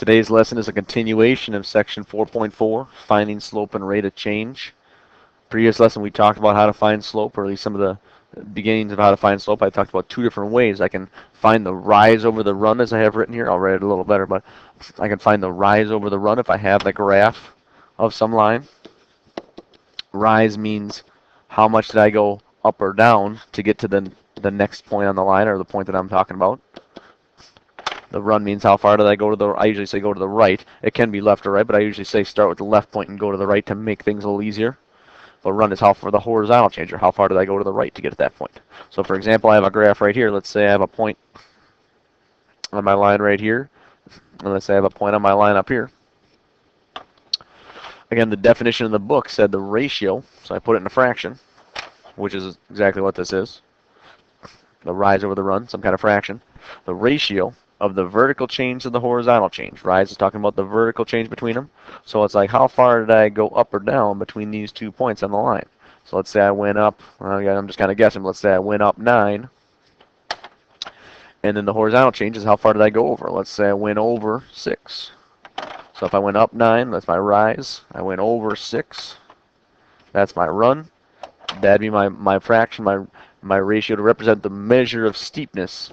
Today's lesson is a continuation of section 4.4, finding slope and rate of change. Previous lesson we talked about how to find slope, or at least some of the beginnings of how to find slope. I talked about two different ways. I can find the rise over the run as I have written here. I'll write it a little better, but I can find the rise over the run if I have the graph of some line. Rise means how much did I go up or down to get to the next point on the line, or the point that I'm talking about. The run means how far did I go to the, I usually say go to the right. It can be left or right, but I usually say start with the left point and go to the right to make things a little easier. But run is how far the horizontal change, or how far did I go to the right to get to that point. So for example, I have a graph right here. Let's say I have a point on my line right here. And let's say I have a point on my line up here. Again, the definition in the book said the ratio, so I put it in a fraction, which is exactly what this is. The rise over the run, some kind of fraction. The ratio of the vertical change to the horizontal change. Rise is talking about the vertical change between them. So it's like how far did I go up or down between these 2 points on the line. So let's say I went up, I'm just kind of guessing, let's say I went up 9. And then the horizontal change is how far did I go over. Let's say I went over 6. So if I went up 9, that's my rise. I went over 6. That's my run. That'd be my fraction, my ratio to represent the measure of steepness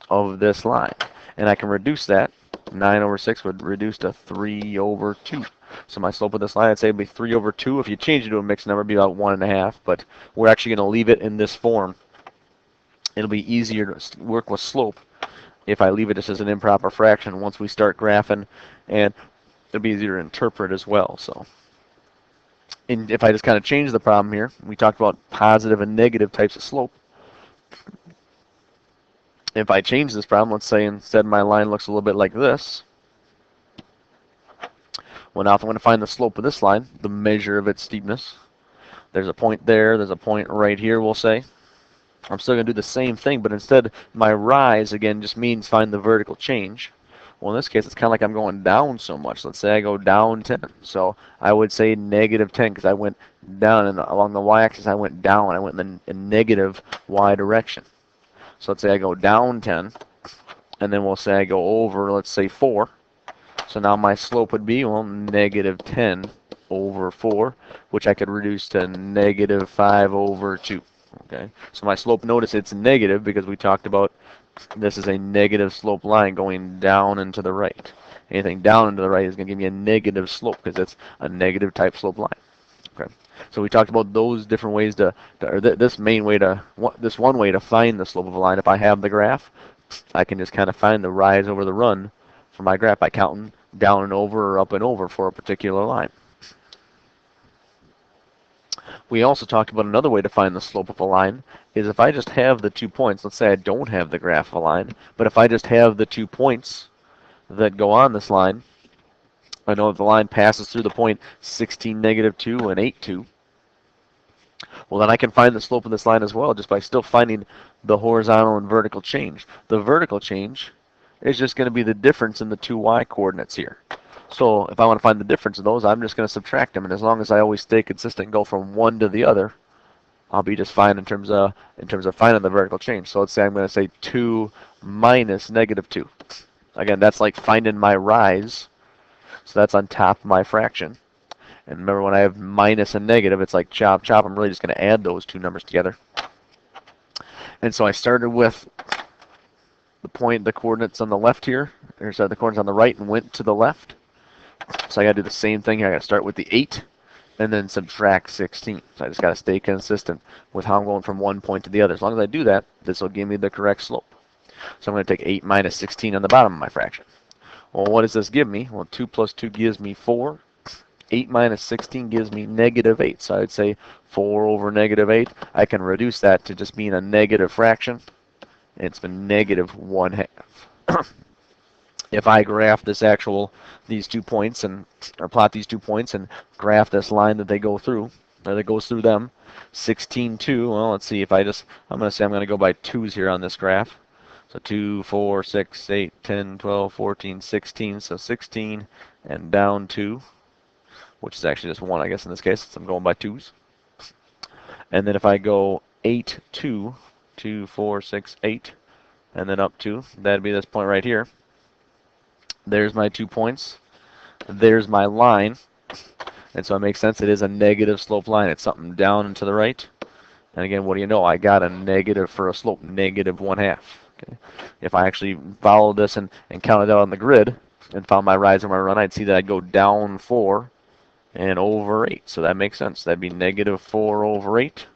of this line. And I can reduce that. 9 over 6 would reduce to 3 over 2. So my slope of this line, I'd say, would be 3 over 2. If you change it to a mixed number, it'd be about 1.5. But we're actually going to leave it in this form. It'll be easier to work with slope if I leave it just as an improper fraction once we start graphing, and it'll be easier to interpret as well. So, and if I just kind of change the problem here, we talked about positive and negative types of slope. If I change this problem, let's say instead my line looks a little bit like this. Well, now if I'm going to find the slope of this line, the measure of its steepness, there's a point there, there's a point right here, we'll say. I'm still going to do the same thing, but instead my rise, again, just means find the vertical change. Well, in this case, it's kind of like I'm going down so much. Let's say I go down 10. So I would say negative 10 because I went down, and along the y-axis I went down. I went in the negative y direction. So let's say I go down 10, and then we'll say I go over, let's say 4. So now my slope would be, well, negative 10 over 4, which I could reduce to negative 5 over 2. Okay, so my slope, notice it's negative because we talked about this is a negative slope line going down and to the right. Anything down and to the right is going to give me a negative slope because it's a negative type slope line. Okay, so we talked about those different ways this one way to find the slope of a line. If I have the graph, I can just kind of find the rise over the run for my graph by counting down and over or up and over for a particular line. We also talked about another way to find the slope of a line is if I just have the 2 points. Let's say I don't have the graph of a line, but if I just have the 2 points that go on this line, I know that the line passes through the point 16, negative 2, and 8, 2. Well, then I can find the slope of this line as well just by still finding the horizontal and vertical change. The vertical change is just going to be the difference in the 2 y coordinates here. So if I want to find the difference of those, I'm just going to subtract them. And as long as I always stay consistent and go from one to the other, I'll be just fine in terms of finding the vertical change. So let's say I'm going to say 2 minus negative 2. Again, that's like finding my rise. So that's on top of my fraction. And remember, when I have minus and negative, it's like chop, chop. I'm really just going to add those two numbers together. And so I started with the coordinates on the left here, or sorry, the coordinates on the right, and went to the left. So I got to do the same thing here. I got to start with the 8 and then subtract 16. So I just got to stay consistent with how I'm going from one point to the other. As long as I do that, this will give me the correct slope. So I'm going to take 8 minus 16 on the bottom of my fraction. Well, what does this give me? Well, 2 plus 2 gives me 4. 8 minus 16 gives me negative 8. So I'd say 4 over negative 8. I can reduce that to just being a negative fraction. It's been negative 1/2. If I graph these 2 points or plot these 2 points and graph this line that they go through, or that goes through them, 16, 2, well, let's see, I'm going to go by 2's here on this graph. So 2, 4, 6, 8, 10, 12, 14, 16, so 16 and down 2, which is actually just 1, I guess, in this case, so I'm going by 2's. And then if I go 8, 2, 2, 4, 6, 8, and then up 2, that'd be this point right here. There's my 2 points. There's my line. And so it makes sense. It is a negative slope line. It's something down and to the right. And again, what do you know? I got a negative for a slope, -1/2. Okay. If I actually followed this and counted out on the grid and found my rise and my run, I'd see that I'd go down 4 and over 8. So that makes sense. That'd be -4 over 8,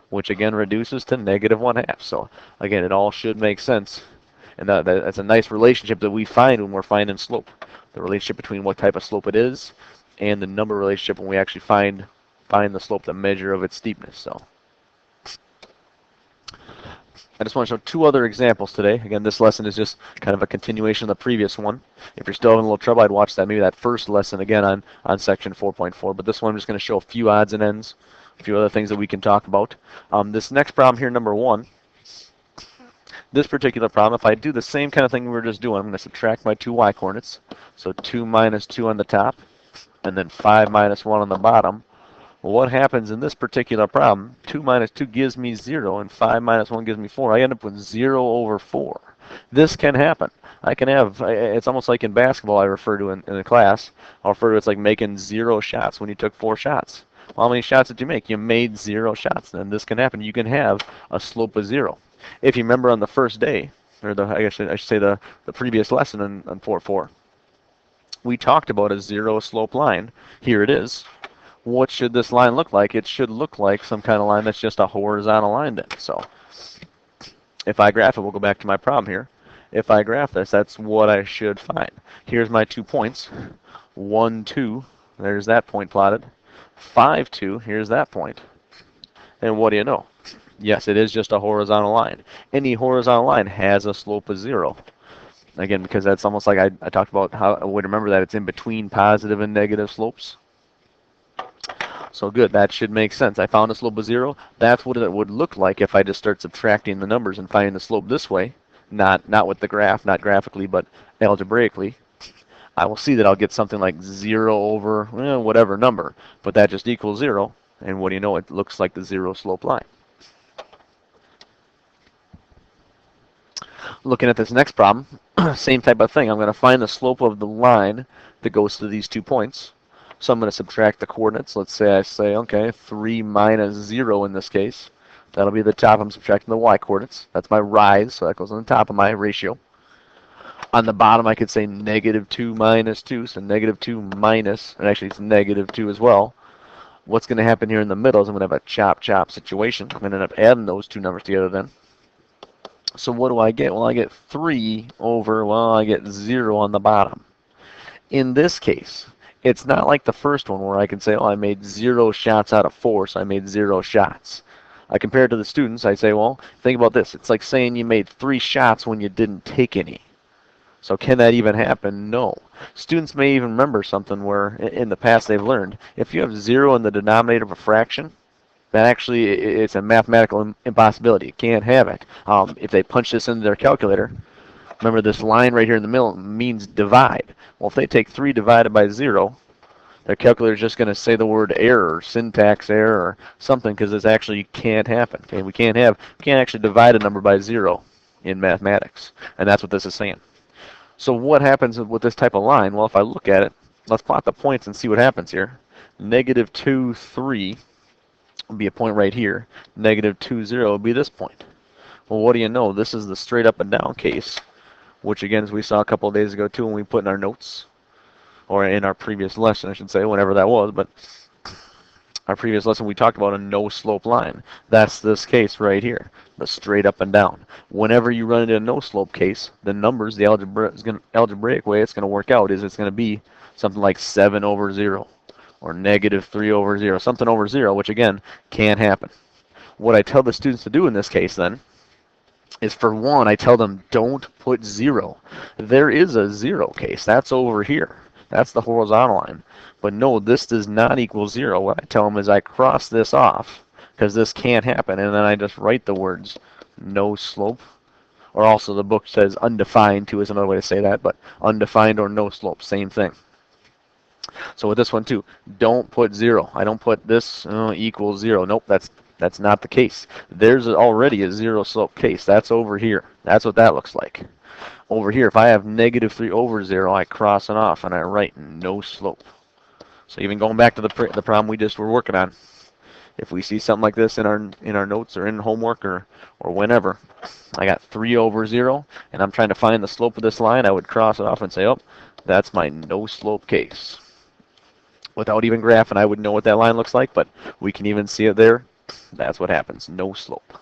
which again reduces to -1/2. So again, it all should make sense. And that's a nice relationship that we find when we're finding slope. The relationship between what type of slope it is and the number relationship when we actually find the slope, the measure of its steepness. So I just want to show 2 other examples today. Again, this lesson is just kind of a continuation of the previous one. If you're still having a little trouble, I'd watch maybe that first lesson again on section 4.4. But this one I'm just going to show a few odds and ends, a few other things that we can talk about. This next problem here, number 1, this particular problem, if I do the same kind of thing we were just doing, I'm going to subtract my 2 y coordinates. So 2 minus 2 on the top, and then 5 minus 1 on the bottom. Well, what happens in this particular problem? 2 minus 2 gives me 0, and 5 minus 1 gives me 4. I end up with 0 over 4. This can happen. I can have, it's almost like in basketball I refer to in the class. I'll refer to it as like making 0 shots when you took 4 shots. Well, how many shots did you make? You made 0 shots. Then this can happen. You can have a slope of 0. If you remember on the first day, or I guess I should say the previous lesson on 4.4, we talked about a 0 slope line. Here it is. What should this line look like? It should look like some kind of line that's just a horizontal line then. So if I graph it, we'll go back to my problem here. If I graph this, that's what I should find. Here's my 2 points. 1, 2, there's that point plotted. 5, 2, here's that point. And what do you know? Yes, it is just a horizontal line. Any horizontal line has a slope of 0. Again, because that's almost like I talked about how I would remember that it's in between positive and negative slopes. So good, that should make sense. I found a slope of 0. That's what it would look like if I just start subtracting the numbers and finding the slope this way. Not with the graph, not graphically, but algebraically. I will see that I'll get something like 0 over whatever number, but that just equals 0. And what do you know? It looks like the 0 slope line. Looking at this next problem, same type of thing. I'm going to find the slope of the line that goes to these 2 points. So I'm going to subtract the coordinates. Let's say I say, okay, 3 minus 0 in this case. That'll be the top. I'm subtracting the y coordinates. That's my rise, so that goes on the top of my ratio. On the bottom, I could say -2 minus 2, so -2 minus, and actually it's -2 as well. What's going to happen here in the middle is I'm going to have a chop-chop situation. I'm going to end up adding those 2 numbers together then. So what do I get? Well, I get 3 over, well, I get 0 on the bottom. In this case, it's not like the first one where I can say, oh, I made 0 shots out of 4, so I made 0 shots. I compare it to the students. I say, well, think about this. It's like saying you made 3 shots when you didn't take any. So can that even happen? No. Students may even remember something where in the past they've learned, if you have 0 in the denominator of a fraction, that actually it's a mathematical impossibility. You can't have it. If they punch this into their calculator, remember this line right here in the middle means divide. Well, if they take 3 divided by 0, their calculator is just going to say the word error, syntax error, or something, because this actually can't happen. Okay? We can't actually divide a number by 0 in mathematics, and that's what this is saying. So what happens with this type of line? Well, if I look at it, let's plot the points and see what happens here. -2, 3 will be a point right here. -2, 0 will be this point. Well, what do you know? This is the straight up and down case, which again, as we saw a couple of days ago too when we put in our notes, or in our previous lesson, I should say, whenever that was, but our previous lesson we talked about a no slope line. That's this case right here, the straight up and down. Whenever you run into a no slope case, the numbers, the algebraic way it's going to work out is it's going to be something like 7 over 0 or -3 over 0, something over 0, which again can't happen. What I tell the students to do in this case then is, for one, I tell them don't put 0. There is a 0 case. That's over here. That's the horizontal line. But no, this does not equal 0. What I tell them is I cross this off because this can't happen, and then I just write the words no slope. Or also the book says undefined too is another way to say that, but undefined or no slope, same thing. So with this one too, don't put 0. I don't put this equals 0. Nope, that's not the case. There's already a 0 slope case. That's over here. That's what that looks like. Over here, if I have -3 over 0, I cross it off and I write no slope. So even going back to the problem we just were working on, if we see something like this in our notes or in homework or whenever, I got 3 over 0, and I'm trying to find the slope of this line, I would cross it off and say, oh, that's my no slope case. Without even graphing, I would know what that line looks like, but we can even see it there. That's what happens, no slope.